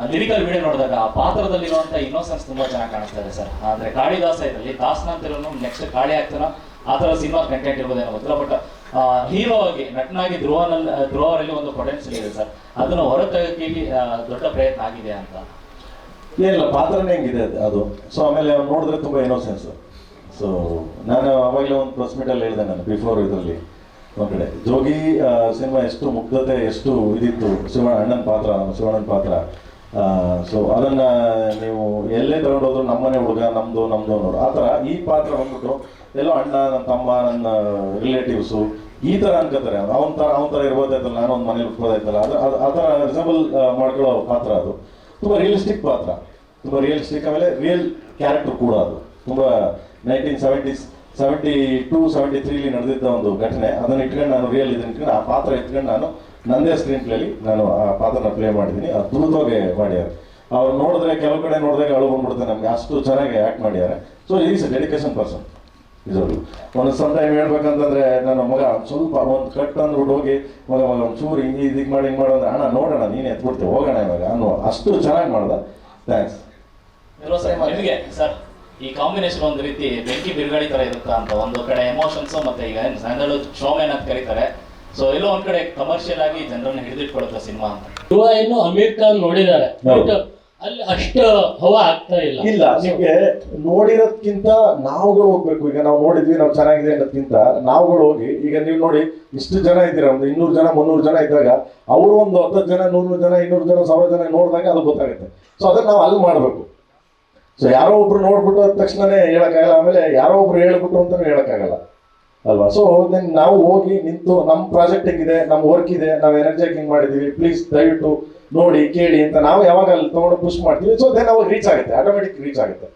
Lyrical video ನೋಡಿದಾಗ ಆ ಪಾತ್ರದಲ್ಲಿರುವಂತ innocence ತುಂಬಾ ಚೆನ್ನಾಗಿ ಕಾಣಿಸ್ತಾ ಇದೆ ಸರ್. ಅಂದ್ರೆ ಕಾಳಿದಾಸ ಇದರಲ್ಲಿ ದಾಸನ ಅಂತಿರೋನು ನೆಕ್ಸ್ಟ್ ಕಾಳಿ ಆಗ್ತಾನ ಆ ಥರ ಸಿನಿಮಾ ಕಂಟೆಂಟ್ ಇರ್ಬೋದೇನೋ ಗೊತ್ತಿಲ್ಲ. ಬಟ್ ಹೀರೋ ಆಗಿ ನಟನಾಗಿ ಧ್ರುವರಲ್ಲಿ ಒಂದು ಪೊಟೆನ್ಷಿಯಲ್ ಇದೆ ಸರ್. ಅದನ್ನು ಹೊರತೆಗೆಯಲಿ ದೊಡ್ಡ ಪ್ರಯತ್ನ ಆಗಿದೆ ಅಂತ ಏನಿಲ್ಲ, ಪಾತ್ರನೇ ಹೆಂಗಿದೆ ಅದು. ಸೊ ಆಮೇಲೆ ಅವ್ನು ನೋಡಿದ್ರೆ ತುಂಬ ಇನ್ನೋಸೆನ್ಸ್. ಸೊ ನಾನು ಅವಾಗಲೇ ಒಂದು ಪ್ರೆಸ್ ಮೀಟಲ್ಲಿ ಹೇಳಿದೆ, ನಾನು ಬಿಫೋರ್ ಇದರಲ್ಲಿ ಒಂದು ಕಡೆ ಜೋಗಿ ಸಿನಿಮಾ ಎಷ್ಟು ಮುಗ್ಧತೆ, ಎಷ್ಟು ಇದಿತ್ತು ಶಿವಣ್ಣನ ಪಾತ್ರ. ಸೊ ಅದನ್ನು ನೀವು ಎಲ್ಲೇ ತಗೊಂಡೋದ್ರು ನಮ್ಮನೆ ಹುಡುಗ ನಮ್ಮದು ಅನ್ನೋರು ಆ ಥರ. ಈ ಪಾತ್ರ ಬಂದ್ಬಿಟ್ಟು ಎಲ್ಲೋ ಅಣ್ಣ, ನನ್ನ ತಮ್ಮ, ನನ್ನ ರಿಲೇಟಿವ್ಸು ಈ ಥರ ಅನ್ಕೋತಾರೆ. ಅವನ ಥರ ಇರ್ಬೋದಾಯ್ತಲ್ಲ, ನಾನು ಒಂದು ಮನೇಲಿ ಉಟ್ಬೋದಾಯ್ತಲ್ಲ, ಆ ಥರ ರಿಸಬಲ್ ಮಾಡ್ಕೊಳ್ಳೋ ಪಾತ್ರ ಅದು. ತುಂಬ ರಿಯಲಿಸ್ಟಿಕ್ ಪಾತ್ರ, ತುಂಬ ರಿಯಲಿಸ್ಟಿಕ್. ಆಮೇಲೆ ರಿಯಲ್ ಕ್ಯಾರೆಕ್ಟರ್ ಕೂಡ ಅದು. ತುಂಬ 1972-73 ನಡೆದಿದ್ದ ಒಂದು ಘಟನೆ. ಅದನ್ನು ಇಟ್ಕೊಂಡು ನಾನು ರಿಯಲ್ ಇದನ್ನು ಇಟ್ಕೊಂಡು ಆ ಪಾತ್ರ ಇಟ್ಕೊಂಡು ನಾನು ನಂದೇ ಸ್ಕ್ರೀನ್ ಪ್ಲೇಲಿ ನಾನು ಆ ಪಾತ್ರನ ಪ್ಲೇ ಮಾಡಿದ್ದೀನಿ. ಅದ್ಭುತವಾಗಿ ಮಾಡ್ಯಾರೆ. ಅವ್ರು ನೋಡಿದ್ರೆ ಕೆಲವು ಕಡೆ ನೋಡಿದಾಗ ಅಳು ಬಂದ್ಬಿಡುತ್ತೆ ನಮಗೆ, ಅಷ್ಟು ಚೆನ್ನಾಗಿ ಆ್ಯಕ್ಟ್ ಮಾಡಿದ್ದಾರೆ. So is A dedication person ನಿಜವಾಗ್ಲು. ಒಂದು ಸಮ್ ಟೈಮ್ ಹೇಳ್ಬೇಕಂತಂದ್ರೆ ನನ್ನ ಮಗ ಸ್ವಲ್ಪ ಒಂದು ಕಟ್ ಅಂದ್ಬಿಟ್ಟು ಹೋಗಿ ಮಗ ಒಂಚೂರು ಹಿಂಗೆ ಮಾಡಿ ಅಂದ್ರೆ ಅಣ್ಣ ನೋಡೋಣ ನೀನು ಎತ್ಬಿಡ್ತೀವಿ ಹೋಗೋಣ ಇವಾಗ ಅನ್ನೋ ಅಷ್ಟು ಚೆನ್ನಾಗಿ ಮಾಡ್ದ. ಥ್ಯಾಂಕ್ಸ್. ನಿಮಗೆ ಸರ್ ಈ ಕಾಂಬಿನೇಷನ್ ಒಂದು ರೀತಿ ಬೆಂಕಿ ಬಿರುಗಾಳಿ ತರ ಇರುತ್ತಾ ಅಂತ, ಒಂದು ಕಡೆ ಎಮೋಷನ್ಸ್ ಮತ್ತೆ ಈಗ ಸ್ಯಾಂಡಲ್ವುಡ್ ಶೋಮ್ಯಾನ್ ಅಂತ ಕರೀತಾರೆ. ಸೊ ಎಲ್ಲೋ ಒಂದ್ ಕಡೆ ಕಮರ್ಷಿಯಲ್ ಆಗಿ ಜನರನ್ನ ಹಿಡಿದಿಟ್ಕೊಳ್ಳುತ್ತೆ ಸಿನಿಮಾ ಅಂತ. ಇನ್ನು ಅಮೀರ್ ಖಾನ್ ನೋಡಿದ್ದಾರೆ, ಅಲ್ಲಿ ಅಷ್ಟು ಹವಾ ಆಗ್ತಾ ಇಲ್ಲ. ನಿಮಗೆ ನೋಡಿರೋದ್ಕಿಂತ ನಾವುಗಳು ಹೋಗ್ಬೇಕು. ಈಗ ನಾವು ನೋಡಿದ್ವಿ, ನಾವು ಚೆನ್ನಾಗಿದೆ ಅನ್ನೋದ್ಕಿಂತ ನಾವುಗಳು ಹೋಗಿ, ಈಗ ನೀವು ನೋಡಿ ಇಷ್ಟು ಜನ ಇದ್ದೀರಾ, ಒಂದು 200 ಜನ 300 ಜನ ಇದ್ದಾಗ ಅವರು ಒಂದು 10 ಜನ 100 ಜನ 200 ಜನ 1000 ಜನ ನೋಡಿದಾಗ ಅದು ಗೊತ್ತಾಗುತ್ತೆ. ಸೊ ಅದನ್ನ ನಾವು ಅಲ್ಲಿ ಮಾಡಬೇಕು. ಸೊ ಯಾರೋ ಒಬ್ರು ನೋಡ್ಬಿಟ್ಟು ಅದ ತಕ್ಷಣನೇ ಹೇಳಕ್ಕಾಗಲ್ಲ, ಆಮೇಲೆ ಯಾರೋ ಒಬ್ರು ಹೇಳ್ಬಿಟ್ಟು ಅಂತಾನು ಹೇಳಕ್ಕಾಗಲ್ಲ ಅಲ್ವಾ. ಸೊ ನಾವು ಹೋಗಿ ನಿಂತು ನಮ್ಮ ಪ್ರಾಜೆಕ್ಟ್ ಹೆಂಗಿದೆ, ನಮ್ಮ ವರ್ಕ್ ಇದೆ, ನಾವು ಎನರ್ಜಿ ಹಿಂಗ್ ಮಾಡಿದೀವಿ, ಪ್ಲೀಸ್ ದಯವಿಟ್ಟು ನೋಡಿ ಕೇಳಿ ಅಂತ ನಾವು ಯಾವಾಗ ಅಲ್ಲಿ ತಗೊಂಡು ಪುಷ್ ಮಾಡ್ತೀವಿ. ಸೊ ದೆನ್ ಅವಾಗ ರೀಚ್ ಆಗುತ್ತೆ, ಆಟೋಮೆಟಿಕ್ ರೀಚ್ ಆಗುತ್ತೆ.